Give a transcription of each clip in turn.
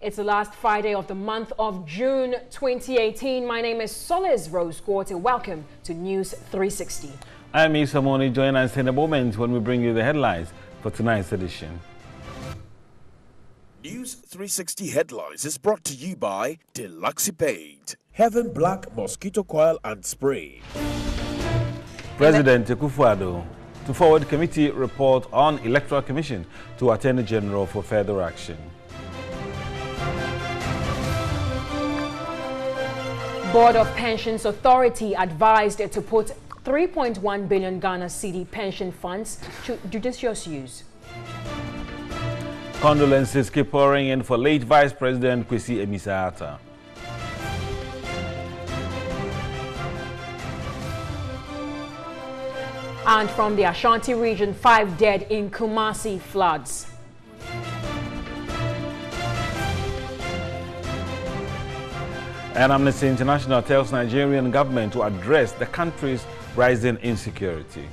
It's the last Friday of the month of June 2018. My name is Solis Rose Gorte. Welcome to News 360. I'm Isamoni. Join us in a moment when we bring you the headlines for tonight's edition. News 360 Headlines is brought to you by Deluxipade, Heaven Black Mosquito Coil and Spray. President Akufo-Addo to forward committee report on Electoral Commission to Attorney General for further action. Board of Pensions Authority advised to put 3.1 billion Ghana cedi pension funds to judicious use. Condolences keep pouring in for late Vice President Kwesi Emisata. And from the Ashanti region, 5 dead in Kumasi floods. And Amnesty International tells Nigerian government to address the country's rising insecurity.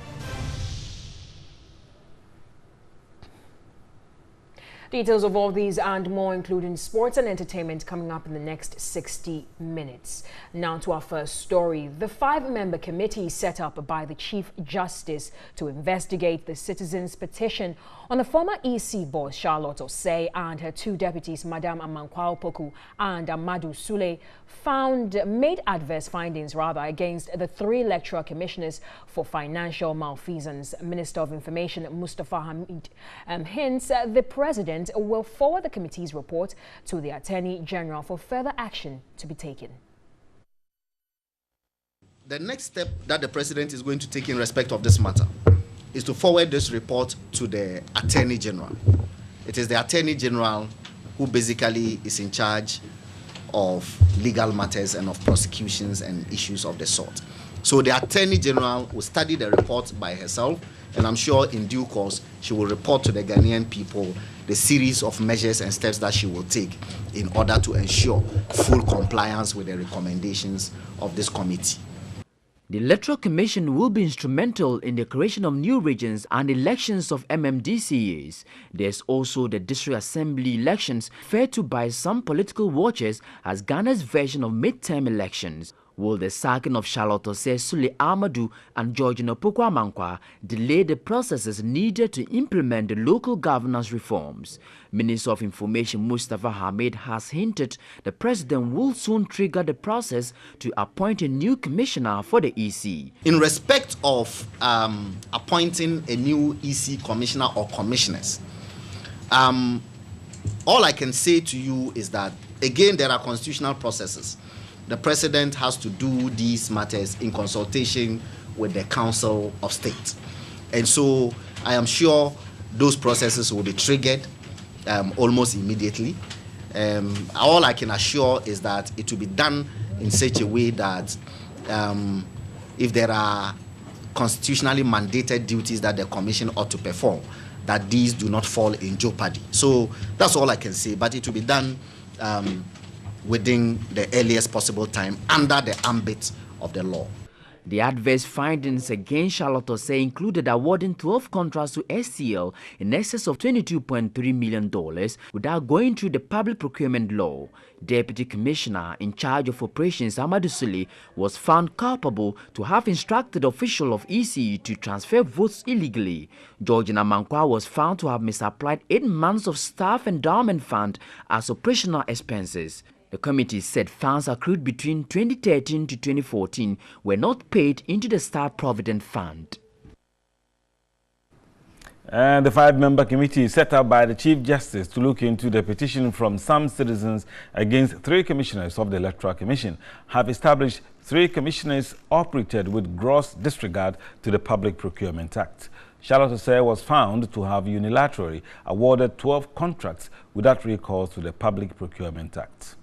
Details of all these and more, including sports and entertainment, coming up in the next 60 minutes. Now to our first story. The 5-member committee set up by the Chief Justice to investigate the citizens' petition on the former EC boss Charlotte Osei and her 2 deputies, Madam Amankwa Opoku and Amadou Sule, made adverse findings against the 3 electoral commissioners for financial malfeasance. Minister of Information Mustafa Hamid hints the president will forward the committee's report to the Attorney General for further action to be taken. The next step that the president is going to take in respect of this matter is to forward this report to the Attorney General. It is the Attorney General who basically is in charge of legal matters and of prosecutions and issues of the sort. So the Attorney General will study the report by herself, and I'm sure in due course she will report to the Ghanaian people the series of measures and steps that she will take in order to ensure full compliance with the recommendations of this committee. The Electoral Commission will be instrumental in the creation of new regions and elections of MMDCAs. There's also the District Assembly elections, referred to by some political watchers as Ghana's version of midterm elections. Will the sacking of Charlotte Osei, Sule Amadou and Georgina Opoku-Amankwa delay the processes needed to implement the local governance reforms? Minister of Information Mustafa Hamid has hinted the president will soon trigger the process to appoint a new commissioner for the EC. In respect of appointing a new EC commissioner or commissioners, all I can say to you is that, again, there are constitutional processes. The president has to do these matters in consultation with the Council of State. And so I am sure those processes will be triggered almost immediately. All I can assure is that it will be done in such a way that if there are constitutionally mandated duties that the commission ought to perform, that these do not fall in jeopardy. So that's all I can say, but it will be done within the earliest possible time under the ambit of the law. The adverse findings against Charlotte Osei included awarding 12 contracts to SCL in excess of $22.3 million without going through the public procurement law. Deputy Commissioner in charge of operations Amadou Sule was found culpable to have instructed officials of EC to transfer votes illegally. Georgina Amankwa was found to have misapplied 8 months of staff endowment fund as operational expenses. The committee said funds accrued between 2013 to 2014 were not paid into the Staff Provident Fund. And the 5-member committee set up by the Chief Justice to look into the petition from some citizens against 3 commissioners of the Electoral Commission have established 3 commissioners operated with gross disregard to the Public Procurement Act. Charlotte Osei was found to have unilaterally awarded 12 contracts without recourse to the Public Procurement Act.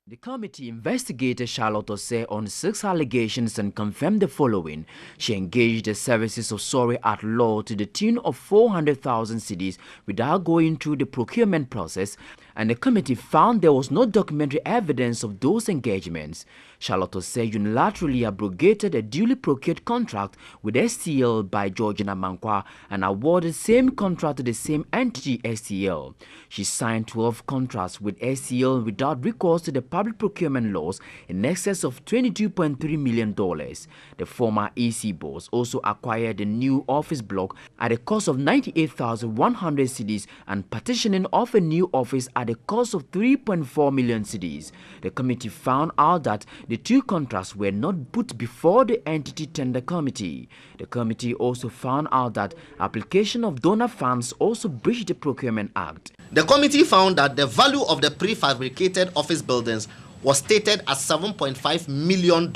The committee investigated Charlotte Osei on 6 allegations and confirmed the following. She engaged the services of Sorry at Law to the tune of 400,000 cedis without going through the procurement process and the committee found there was no documentary evidence of those engagements. Charlotte Osei unilaterally abrogated a duly procured contract with STL by Georgina Mankwa and awarded same contract to the same entity, STL. She signed 12 contracts with STL without recourse to the public procurement laws in excess of $22.3 million. The former EC boss also acquired a new office block at a cost of 98,100 cedis and partitioning of a new office at a cost of 3.4 million cedis. The committee found out that the two contracts were not put before the entity tender committee. The committee also found out that application of donor funds also breached the Procurement Act. The committee found that the value of the prefabricated office buildings was stated at $7.5 million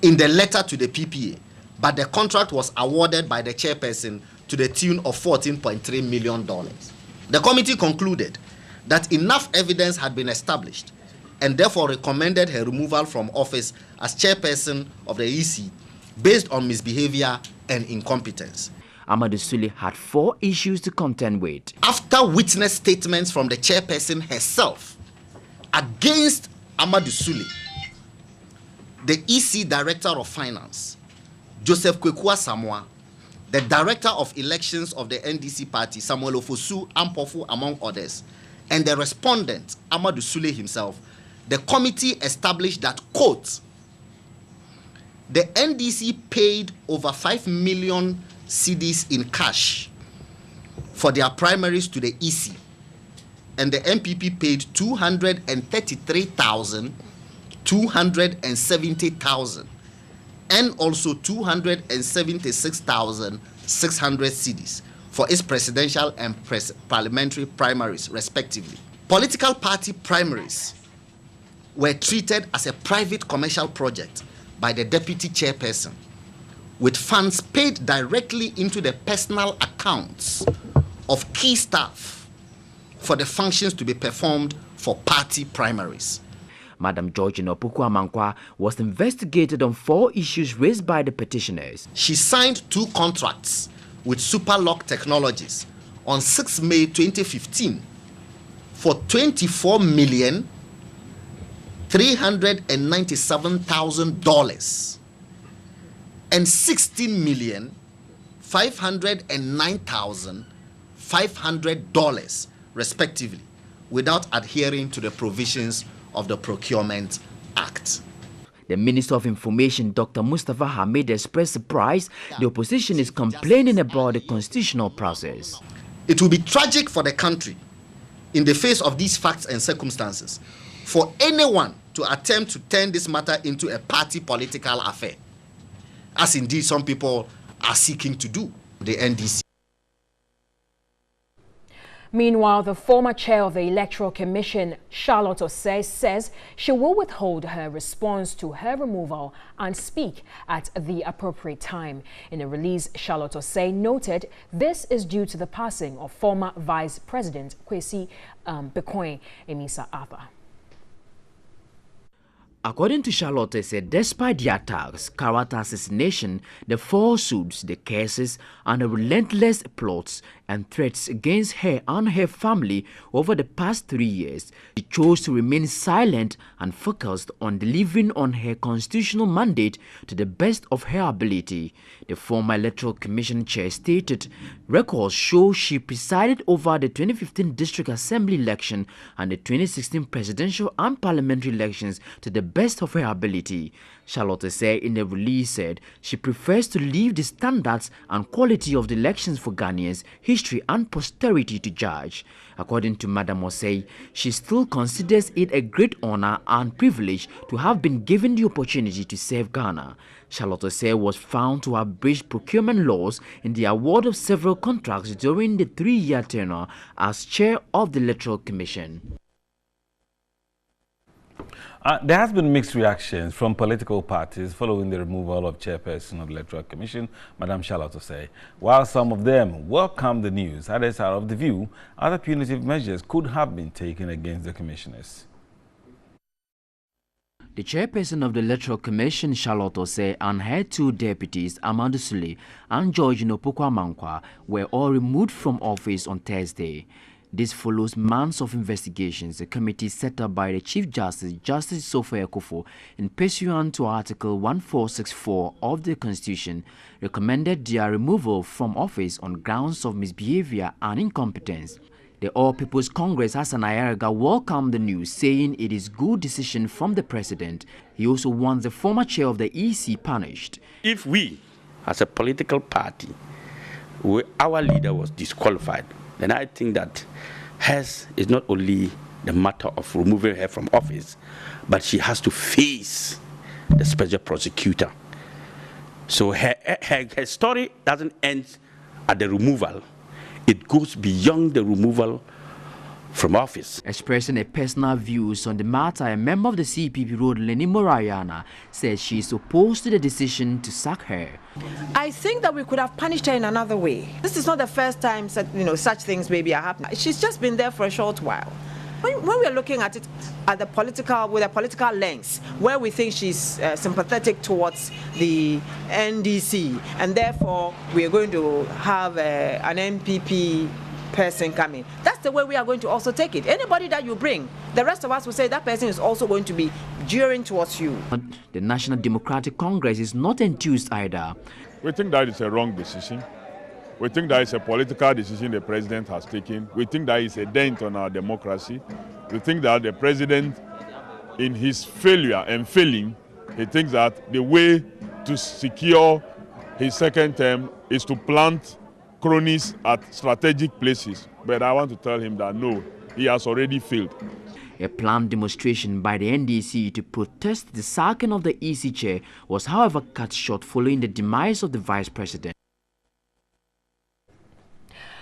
in the letter to the PPA, but the contract was awarded by the chairperson to the tune of $14.3 million. The committee concluded that enough evidence had been established and therefore recommended her removal from office as chairperson of the EC based on misbehavior and incompetence. Amadou Sule had 4 issues to contend with. After witness statements from the chairperson herself against Amadou Sule, the EC Director of Finance, Joseph Kwekua Samoa, the Director of Elections of the NDC Party, Samuel Ofosu Ampofu, among others, and the respondent, Amadou Sule himself, the committee established that, quote, the NDC paid over 5 million cedis in cash for their primaries to the EC, and the MPP paid 233,000, 270,000, and also 276,600 cedis for its presidential and parliamentary primaries, respectively. Political party primaries were treated as a private commercial project by the deputy chairperson, with funds paid directly into the personal accounts of key staff for the functions to be performed for party primaries. Madam Georgina Mankwa was investigated on 4 issues raised by the petitioners. She signed 2 contracts with Superlock Technologies on 6 May 2015 for $24,397,000 and $16,509,500 respectively, without adhering to the provisions of the Procurement Act. The Minister of Information, Dr. Mustafa Hamid, expressed surprise the opposition is complaining about the constitutional process. It will be tragic for the country, in the face of these facts and circumstances, for anyone to attempt to turn this matter into a party political affair, as indeed some people are seeking to do, the NDC. Meanwhile, the former chair of the Electoral Commission, Charlotte Osei, says she will withhold her response to her removal and speak at the appropriate time. In a release, Charlotte Osei noted this is due to the passing of former Vice President Kwesi Bekoin Emisa Arthur. According to Charlotte, said despite the attacks, character assassination, the falsehoods, the cases, and the relentless plots and threats against her and her family over the past 3 years, she chose to remain silent and focused on delivering on her constitutional mandate to the best of her ability. The former Electoral Commission chair stated records show she presided over the 2015 District Assembly election and the 2016 presidential and parliamentary elections to the best of her ability. Charlotte said in the release said she prefers to leave the standards and quality of the elections for Ghanaians, history and posterity to judge. According to Madam Osei, she still considers it a great honor and privilege to have been given the opportunity to serve Ghana. Charlotte Osei was found to have breached procurement laws in the award of several contracts during the 3-year tenure as chair of the Electoral Commission. There has been mixed reactions from political parties following the removal of chairperson of the Electoral Commission, Madam Charlotte Osei. While some of them welcome the news, others are of the view other punitive measures could have been taken against the commissioners. The chairperson of the Electoral Commission, Charlotte Osei, and her 2 deputies, Amadou Sule and Georgina Mankwa, were all removed from office on Thursday. This follows months of investigations. A committee set up by the Chief Justice, Justice Sophia Akufo, in pursuant to Article 1464 of the Constitution, recommended their removal from office on grounds of misbehavior and incompetence. The All People's Congress, Hassan Ayaraga, welcomed the news, saying it is good decision from the president. He also wants the former chair of the EC punished. If we, as a political party, our leader was disqualified, then I think that hers is not only the matter of removing her from office, but she has to face the special prosecutor. So her story doesn't end at the removal. It goes beyond the removal from office. Expressing her personal views on the matter, a member of the CPP Road, Lenny Morayana, said she is opposed to the decision to sack her. I think that we could have punished her in another way. This is not the first time such things maybe are happening. She's just been there for a short while. When we are looking at it with a political lens, where we think she's sympathetic towards the NDC, and therefore we are going to have an MPP person coming. That's the way we are going to also take it. Anybody that you bring, the rest of us will say that person is also going to be jeering towards you. The National Democratic Congress is not enthused either. We think that is a wrong decision. We think that is a political decision the president has taken. We think that is a dent on our democracy. We think that the president, in his failure and failing, he thinks that the way to secure his second term is to plant cronies at strategic places. But I want to tell him that no, he has already failed. A planned demonstration by the NDC to protest the sacking of the EC chair was, however, cut short following the demise of the vice president.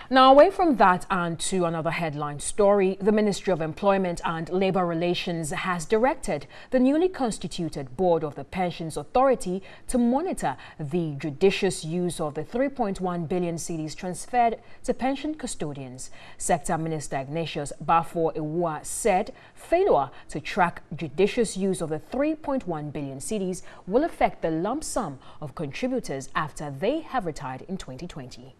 Now, away from that and to another headline story, the Ministry of Employment and Labour Relations has directed the newly constituted Board of the Pensions Authority to monitor the judicious use of the 3.1 billion cedis transferred to pension custodians. Sector Minister Ignatius Bafo-Ewua said failure to track judicious use of the 3.1 billion cedis will affect the lump sum of contributors after they have retired in 2020.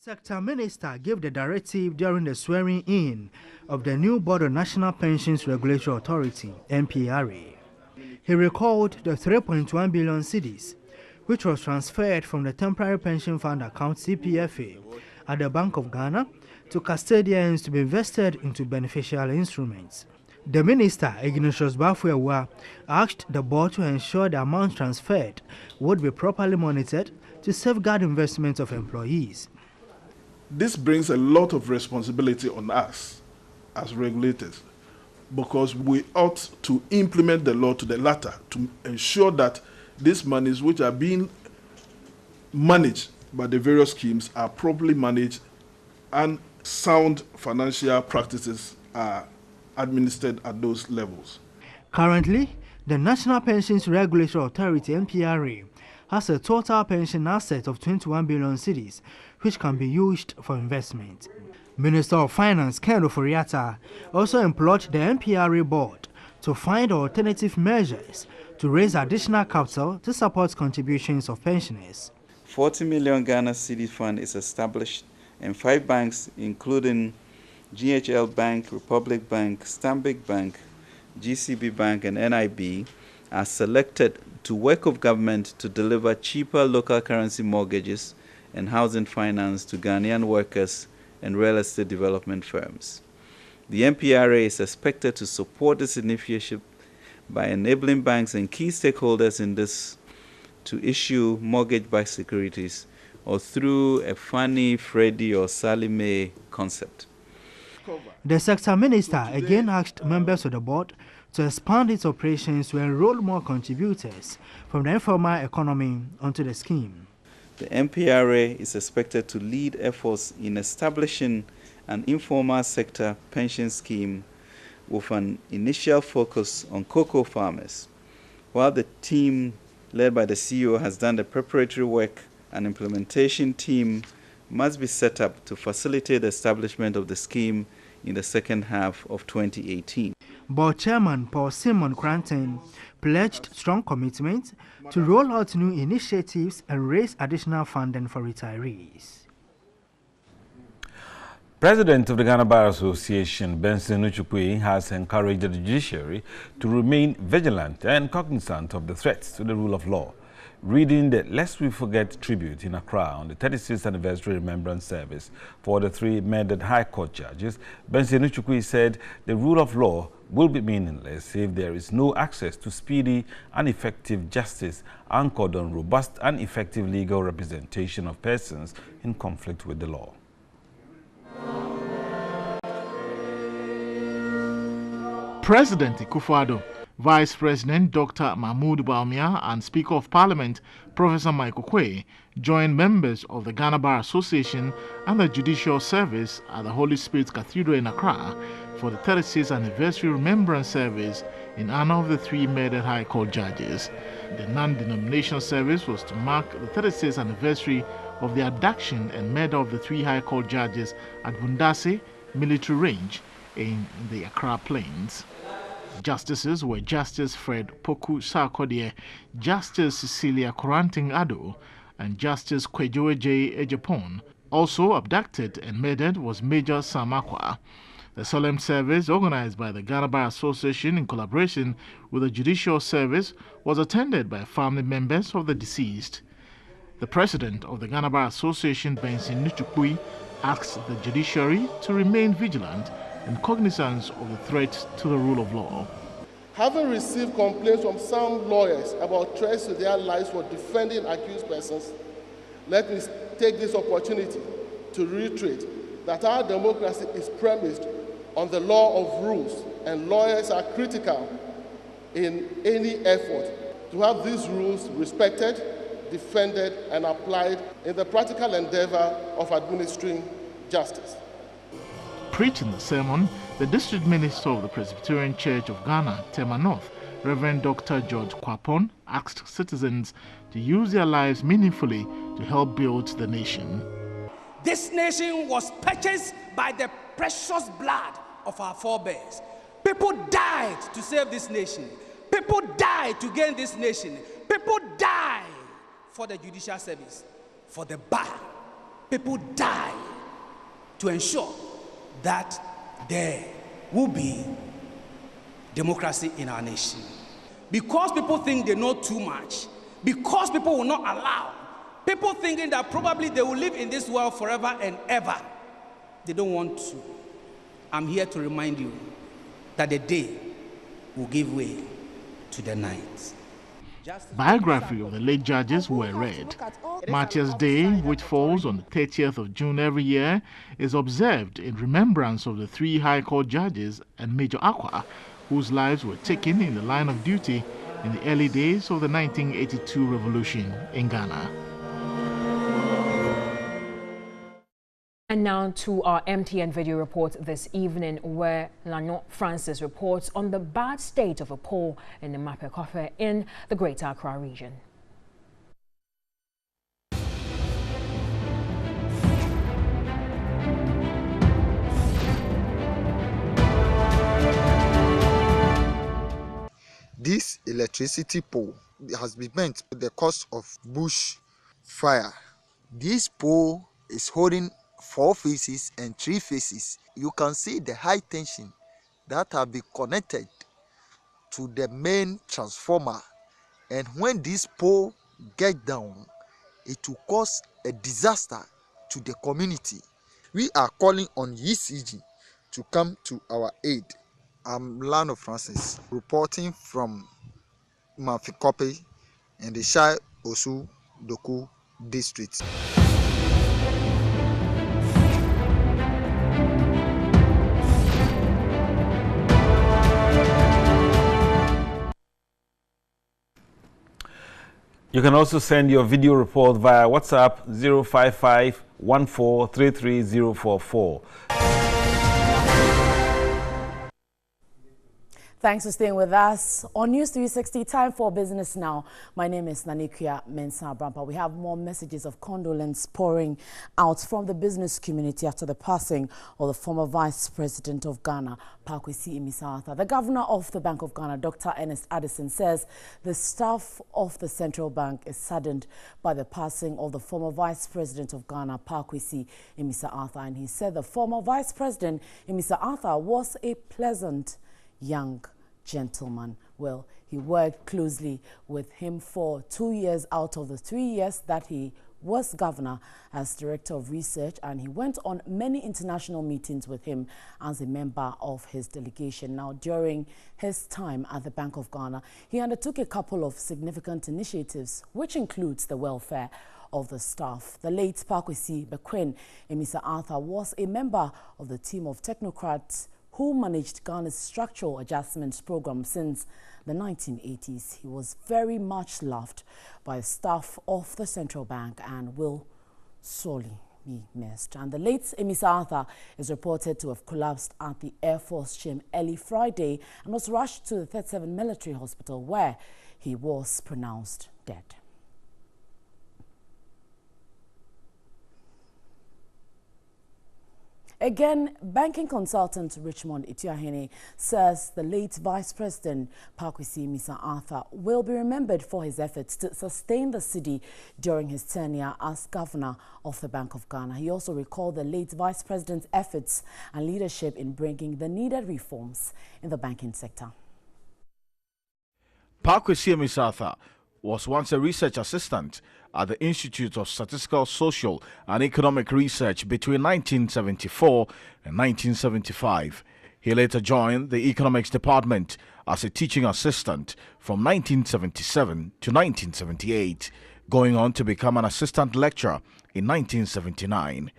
Sector Minister gave the directive during the swearing-in of the new Board of National Pensions Regulatory Authority, NPRA. He recalled the 3.1 billion cedis, which was transferred from the Temporary Pension Fund account CPFA at the Bank of Ghana to custodians to be invested into beneficial instruments. The Minister, Ignatius Bafo-Ewua, asked the board to ensure the amount transferred would be properly monitored to safeguard investments of employees. This brings a lot of responsibility on us as regulators, because we ought to implement the law to the latter to ensure that these monies which are being managed by the various schemes are properly managed and sound financial practices are administered at those levels. Currently, the National Pensions Regulatory Authority, NPRA, has a total pension asset of 21 billion cedis, which can be used for investment. Minister of Finance Ken Oforiatta also implored the NPRA board to find alternative measures to raise additional capital to support contributions of pensioners. 40 million Ghana cedi fund is established, and 5 banks, including GHL Bank, Republic Bank, Stanbic Bank, GCB Bank, and NIB, are selected to work with government to deliver cheaper local currency mortgages and housing finance to Ghanaian workers and real estate development firms. The NPRA is expected to support this initiative by enabling banks and key stakeholders in this to issue mortgage-backed securities or through a Fannie, Freddie, or Sallie Mae concept. The sector minister again asked members of the board to expand its operations to enroll more contributors from the informal economy onto the scheme. The NPRA is expected to lead efforts in establishing an informal sector pension scheme with an initial focus on cocoa farmers. While the team led by the CEO has done the preparatory work, an implementation team must be set up to facilitate the establishment of the scheme in the second half of 2018. Board Chairman Paul Simon Cranton pledged strong commitment to roll out new initiatives and raise additional funding for retirees. President of the Ghana Bar Association, Benson Uchukwu, has encouraged the judiciary to remain vigilant and cognizant of the threats to the rule of law. Reading the Lest We Forget tribute in Accra on the 36th anniversary remembrance service for the three murdered High Court judges, Benson Uchukwu said the rule of law will be meaningless if there is no access to speedy and effective justice anchored on robust and effective legal representation of persons in conflict with the law. President Akufo-Addo, Vice President Dr. Mahmoud Bawumia and Speaker of Parliament Professor Michael Quay joined members of the Ghana Bar Association and the Judicial Service at the Holy Spirit Cathedral in Accra for the 36th anniversary remembrance service in honor of the three murdered High Court judges. The non-denominational service was to mark the 36th anniversary of the abduction and murder of the three High Court judges at Bundase Military Range in the Accra Plains. Justices were Justice Fred Poku Sarkodie, Justice Cecilia Koranting-Addo, and Justice Kwejoe J. Ejapon. Also abducted and murdered was Major Samakwa. The solemn service, organized by the Ghana Bar Association in collaboration with the Judicial Service, was attended by family members of the deceased. The president of the Ghana Bar Association, Benson Uchukwu, asked the judiciary to remain vigilant and cognizance of the threat to the rule of law. Having received complaints from some lawyers about threats to their lives for defending accused persons, let me take this opportunity to reiterate that our democracy is premised on the law of rules, and lawyers are critical in any effort to have these rules respected, defended, and applied in the practical endeavor of administering justice. Preaching the sermon, the District Minister of the Presbyterian Church of Ghana, Tema North, Reverend Dr. George Kwapon, asked citizens to use their lives meaningfully to help build the nation. This nation was purchased by the precious blood of our forebears. People died to save this nation. People died to gain this nation. People died for the judicial service, for the bar. People died to ensure that there will be democracy in our nation. Because people think they know too much, because people will not allow, people thinking that probably they will live in this world forever and ever, they don't want to. I'm here to remind you that the day will give way to the night. Biography of the late judges were read. Martyrs' Day, which falls on the 30th of June every year, is observed in remembrance of the three High Court judges and Major Akwa, whose lives were taken in the line of duty in the early days of the 1982 revolution in Ghana. And now to our MTN video report this evening, where Lanyon Francis reports on the bad state of a poll in the Mapekofe in the Greater Accra region. This electricity pole has been meant at the cost of bush fire. This pole is holding 4 phases and 3 phases. You can see the high tension that have been connected to the main transformer, and when this pole gets down, it will cause a disaster to the community. We are calling on ECG to come to our aid. I'm Lanyon Francis, reporting from Mapekofe in the Shai Osu Doku district. You can also send your video report via WhatsApp 055 1433044. Thanks for staying with us on NEWS360. Time for Business Now. My name is Nanikia Mensah Brampa. We have more messages of condolence pouring out from the business community after the passing of the former Vice President of Ghana, Pakwesi Imisartha. The Governor of the Bank of Ghana, Dr. Ernest Addison, says the staff of the Central Bank is saddened by the passing of the former Vice President of Ghana, Pakwesi Imisartha. And he said the former Vice President Imisartha was a pleasant young gentleman. Well, he worked closely with him for 2 years out of the 3 years that he was governor as director of research, and he went on many international meetings with him as a member of his delegation. Now, during his time at the Bank of Ghana, he undertook a couple of significant initiatives, which includes the welfare of the staff. The late Pakwesi Bekwin Imisartha was a member of the team of technocrats who managed Ghana's structural adjustments program since the 1980s. He was very much loved by the staff of the Central Bank and will sorely be missed. And the late Imisartha is reported to have collapsed at the Air Force gym early Friday and was rushed to the 37 Military Hospital, where he was pronounced dead. Again, banking consultant Richmond Ituahene says the late Vice President Pakwesi Imisartha will be remembered for his efforts to sustain the city during his tenure as governor of the Bank of Ghana. He also recalled the late Vice President's efforts and leadership in bringing the needed reforms in the banking sector. Pakwesi Imisartha was once a research assistant at the Institute of Statistical, Social and Economic Research between 1974 and 1975. He later joined the Economics Department as a teaching assistant from 1977 to 1978, going on to become an assistant lecturer in 1979.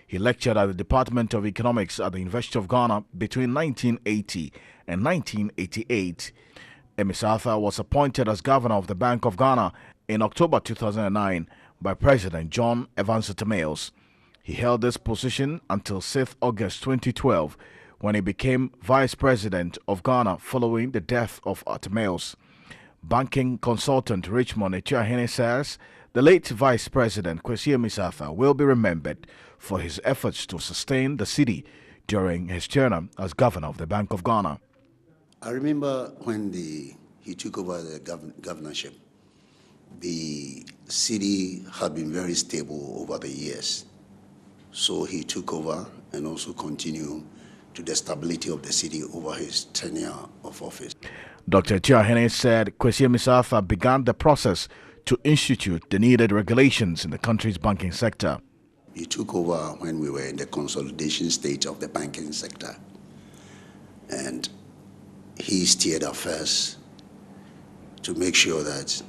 He lectured at the Department of Economics at the University of Ghana between 1980 and 1988. Imisartha was appointed as governor of the Bank of Ghana in October 2009 by President John Evans Atta-Mills. He held this position until 6th August 2012, when he became Vice President of Ghana following the death of Atta-Mills. Banking consultant Richmond Ituahene says the late Vice President Kwesi Imisartha will be remembered for his efforts to sustain the city during his tenure as governor of the Bank of Ghana. I remember when he took over the governorship, the city had been very stable over the years. So he took over and also continued to the stability of the city over his tenure of office. Dr. Ituahene said Kwesi Imisartha began the process to institute the needed regulations in the country's banking sector. He took over when we were in the consolidation stage of the banking sector. And he steered affairs to make sure that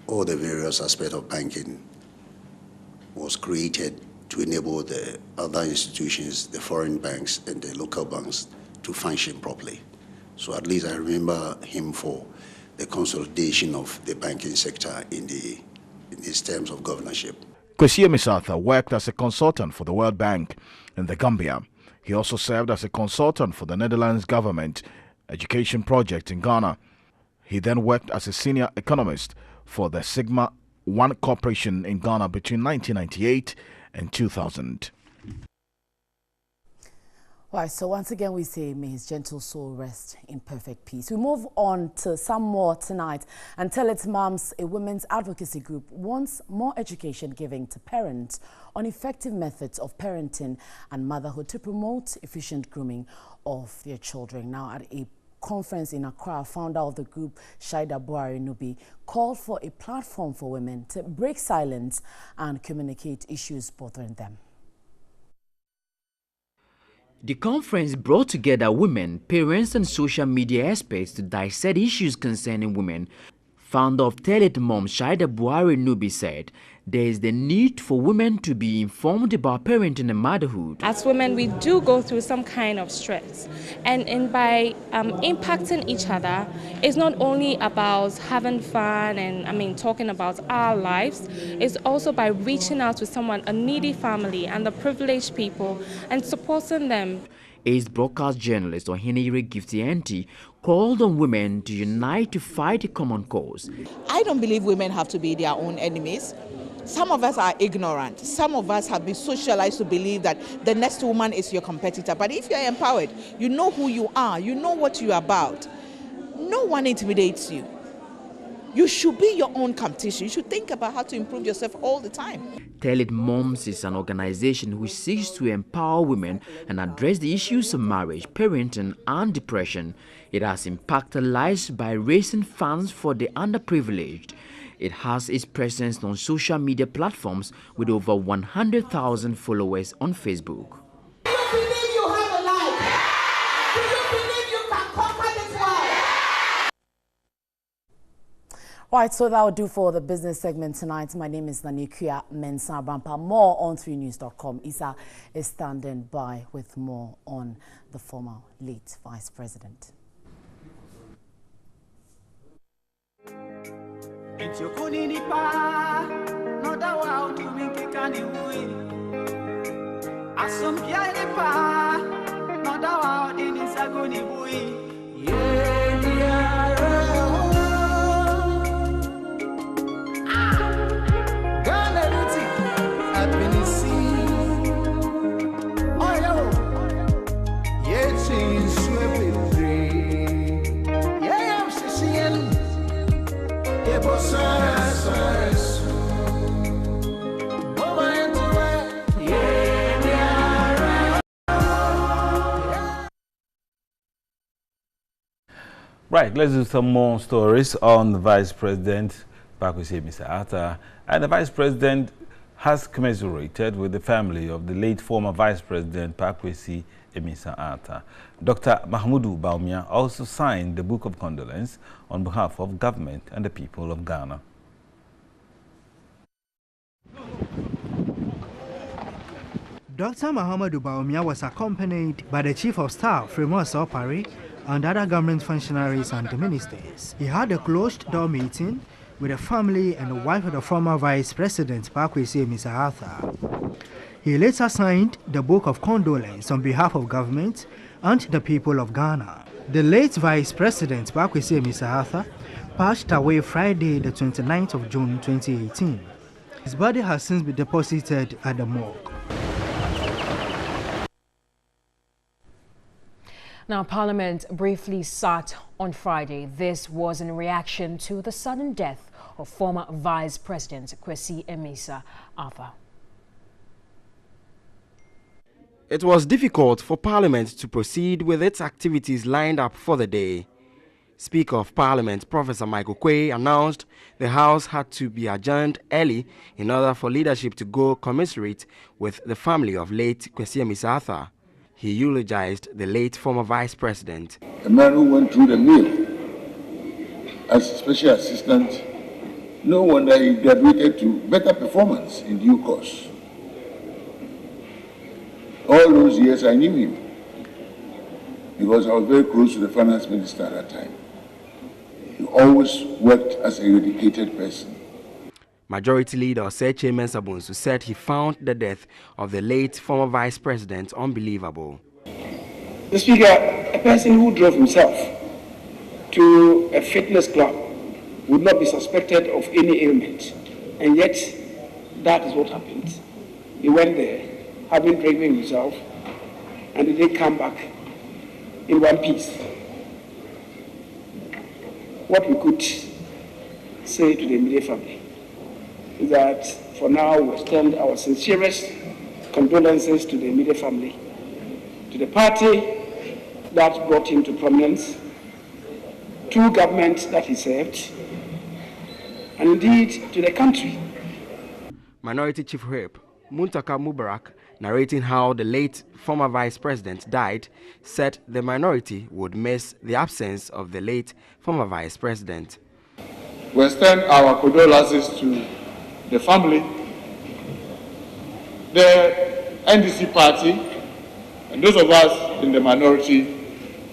all the various aspects of banking was created to enable the other institutions, the foreign banks and the local banks, to function properly. So at least I remember him for the consolidation of the banking sector in these terms of governorship. Kwesi Imisartha worked as a consultant for the World Bank in the Gambia. He also served as a consultant for the Netherlands government education project in Ghana. He then worked as a senior economist for the Sigma 1 Corporation in Ghana between 1998 and 2000. Right, so once again we say may his gentle soul rest in perfect peace. We move on to some more tonight. And Tell It Moms, a women's advocacy group, wants more education given to parents on effective methods of parenting and motherhood to promote efficient grooming of their children. Now, at a conference in Accra, founder of the group, Shaida Buhari Nubi, called for a platform for women to break silence and communicate issues bothering them. The conference brought together women, parents and social media experts to dissect issues concerning women. Founder of Tell It Mom, Shaida Buhari Nubi, said there is the need for women to be informed about parenting and motherhood. As women, we do go through some kind of stress. And by impacting each other, it's not only about having fun and talking about our lives, it's also by reaching out to someone, a needy family and the privileged people, and supporting them. Ace broadcast journalist Ohenere Gifty called on women to unite to fight a common cause. I don't believe women have to be their own enemies. Some of us are ignorant. Some of us have been socialized to believe that the next woman is your competitor. But if you're empowered, you know who you are, you know what you're about. No one intimidates you. You should be your own competition. You should think about how to improve yourself all the time. Tell It Moms is an organization which seeks to empower women and address the issues of marriage, parenting, and depression. It has impacted lives by raising funds for the underprivileged. It has its presence on social media platforms with over 100,000 followers on Facebook. Do you believe you have a life? Do you believe you can conquer this world? Right, so that will do for the business segment tonight. My name is Nanikia Mensah Brampa. More on 3news.com. Isa is standing by with more on the former late Vice President. Right, let's do some more stories on the Vice President, Pakwesi Emisa-Arthur. And the Vice President has commiserated with the family of the late former Vice President, Pakwesi Emisa-Arthur. Dr. Mahmudu Bawumia also signed the Book of Condolence on behalf of government and the people of Ghana. Dr. Mahmudu Bawumia was accompanied by the Chief of Staff, Fremont Sopari, and other government functionaries and ministers. He had a closed-door meeting with the family and the wife of the former Vice President, Pakwesi Emisa-Arthur. He later signed the Book of Condolence on behalf of government and the people of Ghana. The late Vice President, Pakwesi Emisa-Arthur, passed away Friday, the 29th of June 2018. His body has since been deposited at the morgue. Now, Parliament briefly sat on Friday. This was in reaction to the sudden death of former Vice President Kwesi Emisa-Arthur. It was difficult for Parliament to proceed with its activities lined up for the day. Speaker of Parliament Professor Michael Quay announced the House had to be adjourned early in order for leadership to go commiserate with the family of late Kwesi Emisa-Arthur. He eulogized the late former Vice President. A man who went through the mill as special assistant, no wonder he graduated to better performance in due course. All those years I knew him because I was very close to the finance minister at that time. He always worked as a dedicated person. Majority Leader Oseche Mensah-Bonsu said he found the death of the late former Vice President unbelievable. The Speaker, a person who drove himself to a fitness club would not be suspected of any ailment, and yet that is what happened. He went there, having driven himself, and he didn't come back in one piece. What we could say to the immediate family is that for now we extend our sincerest condolences to the immediate family, to the party that brought him to prominence, to government that he served, and indeed to the country. Minority Chief Whip Muntaka Mubarak, narrating how the late former Vice President died, said the minority would miss the absence of the late former Vice President. We extend our condolences to the family, the NDC party, and those of us in the minority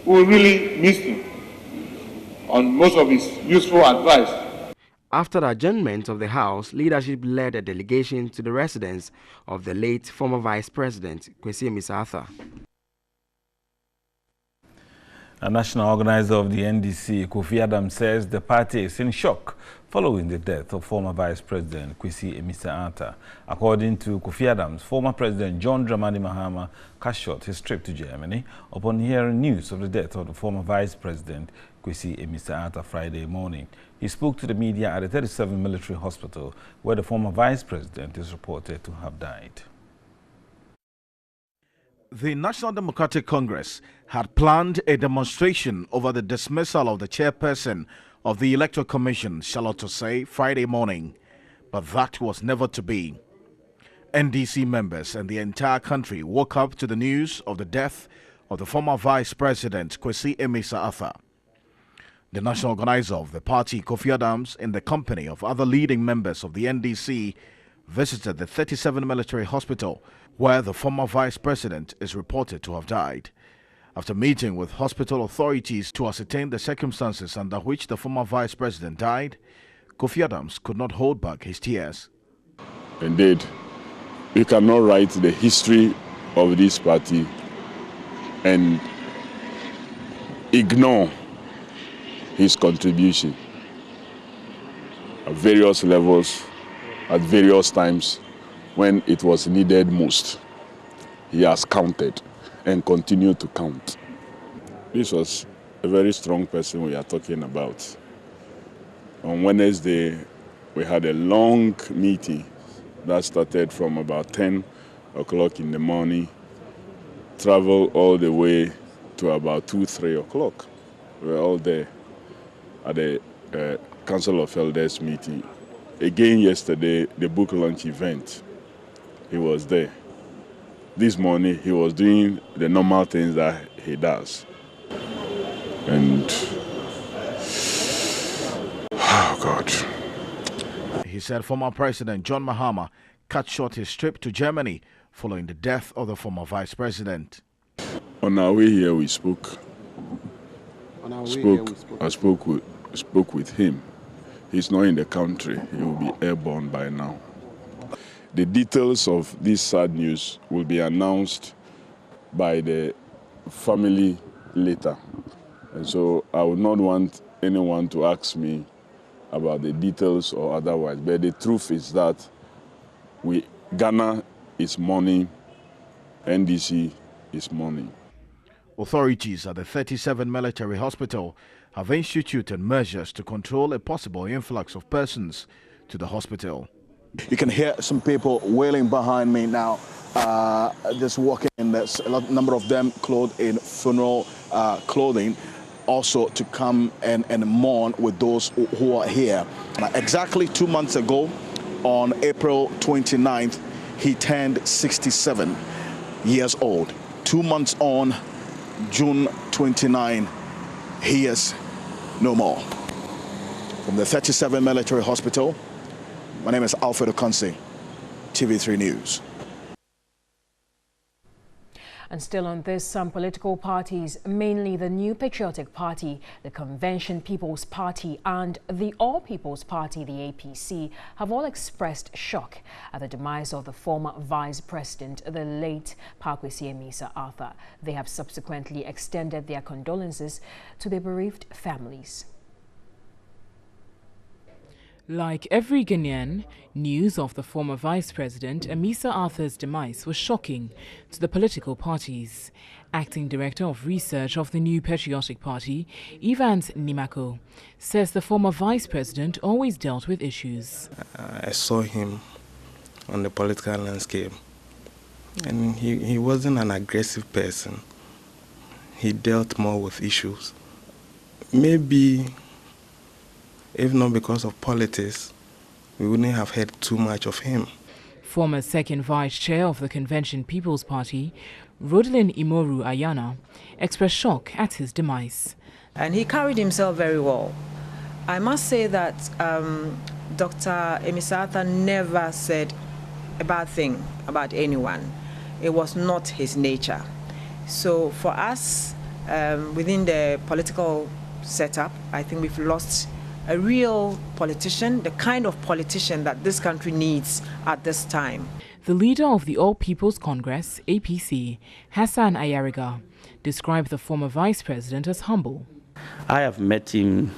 who really missed him on most of his useful advice. After the adjournment of the House, leadership led a delegation to the residence of the late former Vice President, Kwesi Emisa-Arthur. A national organizer of the NDC, Kofi Adams, says the party is in shock following the death of former Vice President Kwesi Amissah-Arthur. According to Kofi Adams, former President John Dramani Mahama cut short his trip to Germany upon hearing news of the death of the former Vice President Kwesi Amissah-Arthur Friday morning. He spoke to the media at the 37 military hospital where the former Vice President is reported to have died. The National Democratic Congress had planned a demonstration over the dismissal of the chairperson of the Electoral Commission, Charlotte Osei, Friday morning, but that was never to be. NDC members and the entire country woke up to the news of the death of the former Vice President Kwesi Amissah-Arthur. The national organizer of the party, Kofi Adams, in the company of other leading members of the NDC, visited the 37 military hospital where the former vice president is reported to have died. After meeting with hospital authorities to ascertain the circumstances under which the former vice president died, Kofi Adams could not hold back his tears. Indeed, you cannot write the history of this party and ignore his contribution at various levels, at various times when it was needed most. He has counted and continued to count. This was a very strong person we are talking about. On Wednesday, we had a long meeting that started from about 10 o'clock in the morning, traveled all the way to about 2, 3 o'clock. We were all there at the Council of Elders meeting. Again yesterday, the book launch event, he was there. This morning, he was doing the normal things that he does. And, oh God. He said former President John Mahama cut short his trip to Germany following the death of the former vice president. On our way here, we spoke. I spoke with him. He's not in the country. He will be airborne by now. The details of this sad news will be announced by the family later. And so I would not want anyone to ask me about the details or otherwise. But the truth is that Ghana is mourning, NDC is mourning. Authorities at the 37 military hospital have instituted measures to control a possible influx of persons to the hospital. You can hear some people wailing behind me now, just walking. There's a number of them clothed in funeral clothing, also to come and mourn with those who are here. Exactly 2 months ago, on April 29th, he turned 67 years old. 2 months on, June 29, he is no more. From the 37 military hospital, my name is Alfred Okonsi, TV3 News. And still on this, some political parties, mainly the New Patriotic Party, the Convention People's Party and the All People's Party, the APC, have all expressed shock at the demise of the former Vice President, the late Kwesi Amissah-Arthur. They have subsequently extended their condolences to their bereaved families. Like every Ghanaian, news of the former Vice President Amissah-Arthur's demise was shocking to the political parties. Acting Director of Research of the New Patriotic Party, Evans Nimako, says the former Vice President always dealt with issues. I saw him on the political landscape, and he wasn't an aggressive person. He dealt more with issues. Maybe if not because of politics, we wouldn't have heard too much of him. Former second vice chair of the Convention People's Party, Rodelin Imoru Ayana, expressed shock at his demise. And he carried himself very well. I must say that Dr. Amissah-Arthur never said a bad thing about anyone. It was not his nature. So for us, within the political setup, I think we've lost a real politician, the kind of politician that this country needs at this time. The leader of the All People's Congress, APC, Hassan Ayariga, described the former vice president as humble. I have met him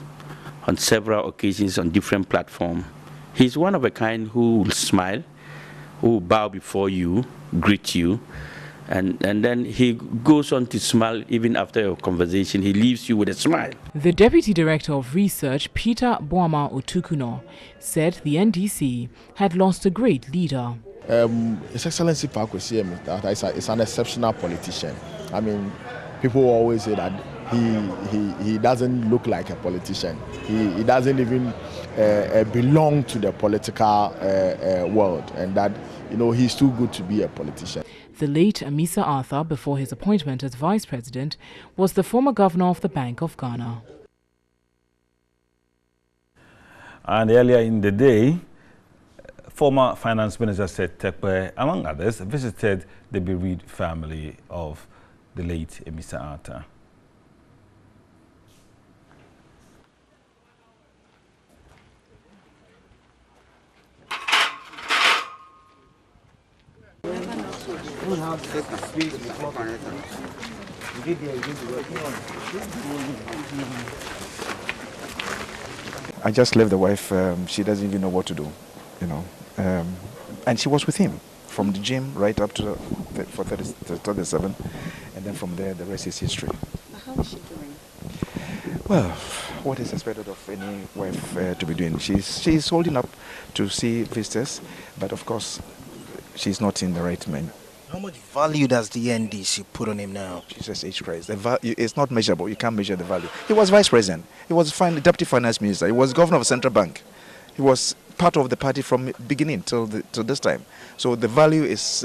on several occasions on different platforms. He's one of a kind who will smile, who will bow before you, greet you, and then he goes on to smile even after your conversation. He leaves you with a smile. The Deputy Director of Research, Peter Boama Otukuno, said the NDC had lost a great leader. His Excellency Park Kwesi Amisa is an exceptional politician. I mean, people always say that he doesn't look like a politician. He doesn't even belong to the political world, and that, you know, he's too good to be a politician. The late Amisa Arthur, before his appointment as vice president, was the former governor of the Bank of Ghana. And earlier in the day, former Finance Minister Seth Terkper, among others, visited the bereaved family of the late Amisa Arthur. I just left the wife. She doesn't even know what to do, you know. And she was with him from the gym right up to for 37, and then from there the rest is history. How is she doing? Well, what is expected of any wife to be doing? She's holding up to see visitors, but of course she's not in the right mind. How much value does the NDC put on him now? Jesus H. Christ. It's not measurable. You can't measure the value. He was vice president. He was deputy finance minister. He was governor of Central Bank. He was part of the party from beginning till this time. So the value is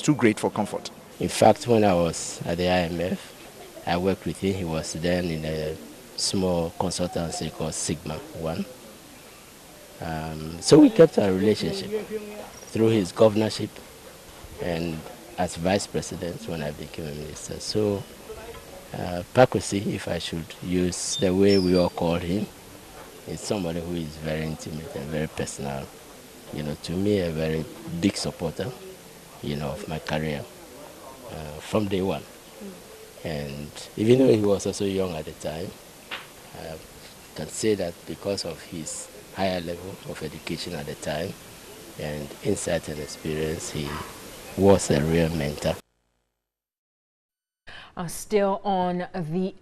too great for comfort. In fact, when I was at the IMF, I worked with him. He was then in a small consultancy called Sigma 1. So we kept our relationship through his governorship and as vice president when I became a minister. So Pakwesi, if I should use the way we all call him, is somebody who is very intimate and very personal. You know, to me, a very big supporter, you know, of my career from day one. And even though he was also young at the time, I can say that because of his higher level of education at the time and insight and experience, he was a real mentor. Still on the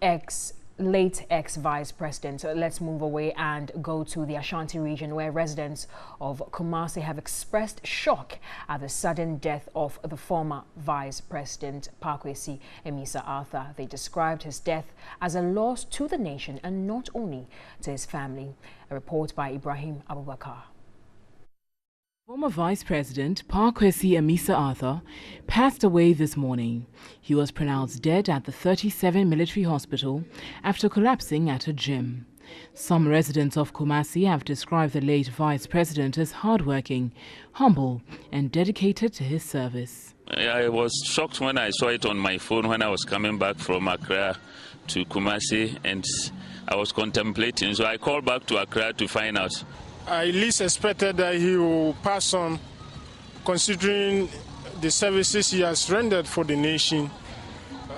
late ex-vice president. So let's move away and go to the Ashanti region, where residents of Kumasi have expressed shock at the sudden death of the former vice president Pakwesi Amisa Arthur. They described his death as a loss to the nation and not only to his family. A report by Ibrahim Abubakar. Former Vice President Pakwesi Amisa Arthur passed away this morning. He was pronounced dead at the 37 Military Hospital after collapsing at a gym. Some residents of Kumasi have described the late Vice President as hardworking, humble, and dedicated to his service. I was shocked when I saw it on my phone when I was coming back from Accra to Kumasi, and I was contemplating. So I called back to Accra to find out. I least expected that he will pass on, considering the services he has rendered for the nation.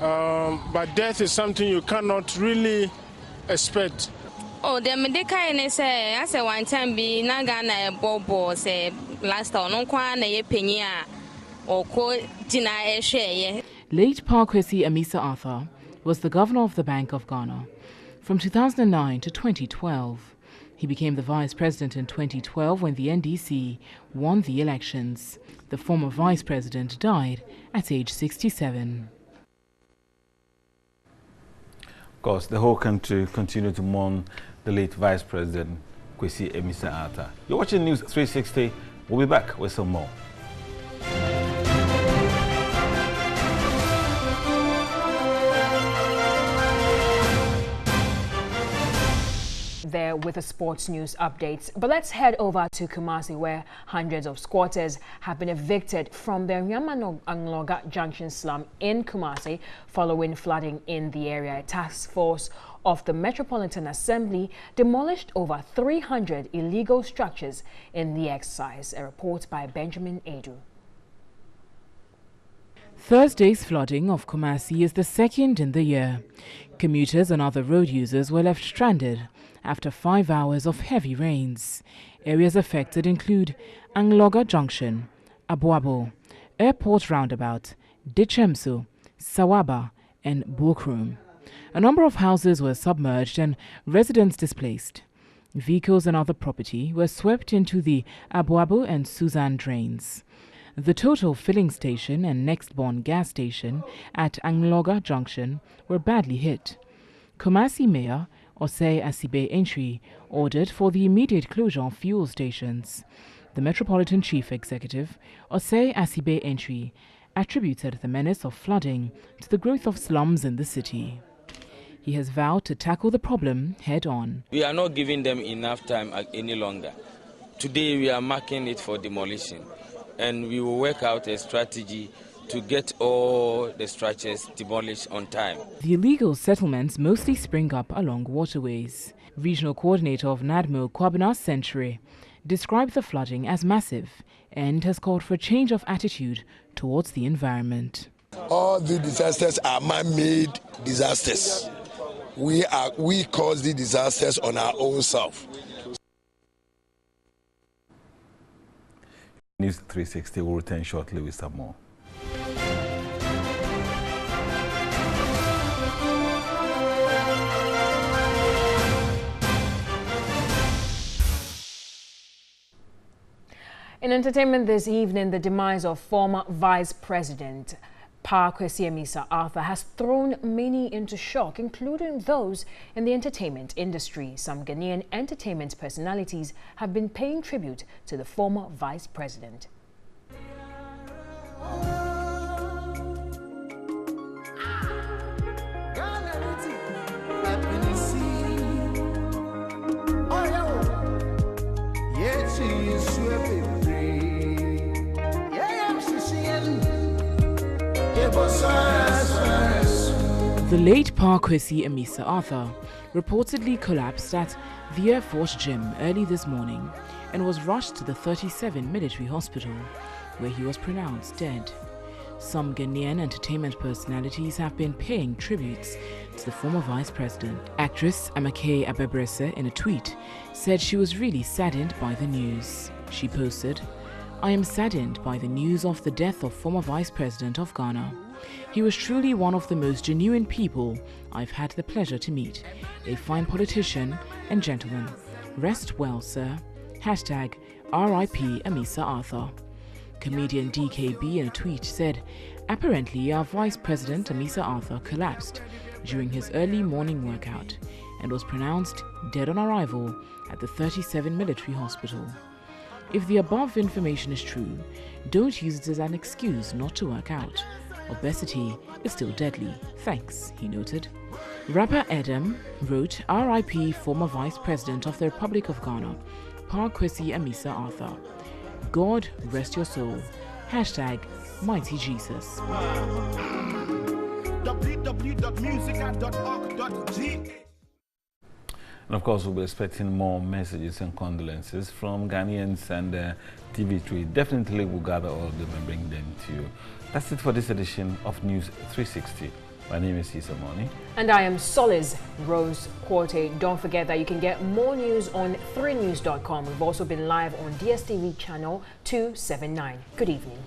But death is something you cannot really expect. Oh, the medical say I say one time be Nagana Bobo say last time no kwa na ye penya or ko dina e hwe. Late Pakwesi Amisa Arthur was the governor of the Bank of Ghana from 2009 to 2012. He became the vice president in 2012 when the NDC won the elections. The former vice president died at age 67. Of course, the whole country continued to mourn the late vice president Kwesi Amisa Arthur. You're watching News 360. We'll be back with some more. There with the sports news updates. But let's head over to Kumasi, where hundreds of squatters have been evicted from their Nyamano-Angloga Junction slum in Kumasi following flooding in the area. A task force of the Metropolitan Assembly demolished over 300 illegal structures in the exercise. A report by Benjamin Edu. Thursday's flooding of Kumasi is the second in the year. Commuters and other road users were left stranded after 5 hours of heavy rains. Areas affected include Angloga Junction, Abuabo, Airport Roundabout, Dichemso, Sawaba, and Bokrum. A number of houses were submerged and residents displaced. Vehicles and other property were swept into the Abuabo and Suzanne drains. The total filling station and Nextborn gas station at Angloga Junction were badly hit. Kumasi Mayor Osei Asibe Entry ordered for the immediate closure of fuel stations. The Metropolitan Chief Executive, Osei Asibe Entry, attributed the menace of flooding to the growth of slums in the city. He has vowed to tackle the problem head-on. We are not giving them enough time any longer. Today we are marking it for demolition, and we will work out a strategy to get all the structures demolished on time. The illegal settlements mostly spring up along waterways. Regional coordinator of NADMO, Kwabena Century, described the flooding as massive and has called for a change of attitude towards the environment. All the disasters are man-made disasters. We cause the disasters on our own self. NEWS360 will return shortly with some more. In entertainment this evening, the demise of former Vice President Kwesi Amisa Arthur has thrown many into shock, including those in the entertainment industry. Some Ghanaian entertainment personalities have been paying tribute to the former vice president. The late Kwesi Amisa Arthur reportedly collapsed at the Air Force Gym early this morning and was rushed to the 37 military hospital, where he was pronounced dead. Some Ghanaian entertainment personalities have been paying tributes to the former vice president. Actress Amake Abebrese, in a tweet, said she was really saddened by the news. She posted, "I am saddened by the news of the death of former Vice President of Ghana. He was truly one of the most genuine people I've had the pleasure to meet. A fine politician and gentleman. Rest well, sir. Hashtag RIP Amisa Arthur." Comedian DKB, in a tweet, said, "Apparently our Vice President Amisa Arthur collapsed during his early morning workout and was pronounced dead on arrival at the 37 military hospital. If the above information is true, don't use it as an excuse not to work out. Obesity is still deadly. Thanks," he noted. Rapper Edem wrote, "RIP former Vice President of the Republic of Ghana, Kwesi Amisa Arthur. God rest your soul. Hashtag Mighty Jesus." And of course, we'll be expecting more messages and condolences from Ghanaians, and TV3 definitely will gather all of them and bring them to you. That's it for this edition of News 360. My name is Issa Moni. And I am Solis Rose Quarte. Don't forget that you can get more news on 3news.com. We've also been live on DSTV channel 279. Good evening.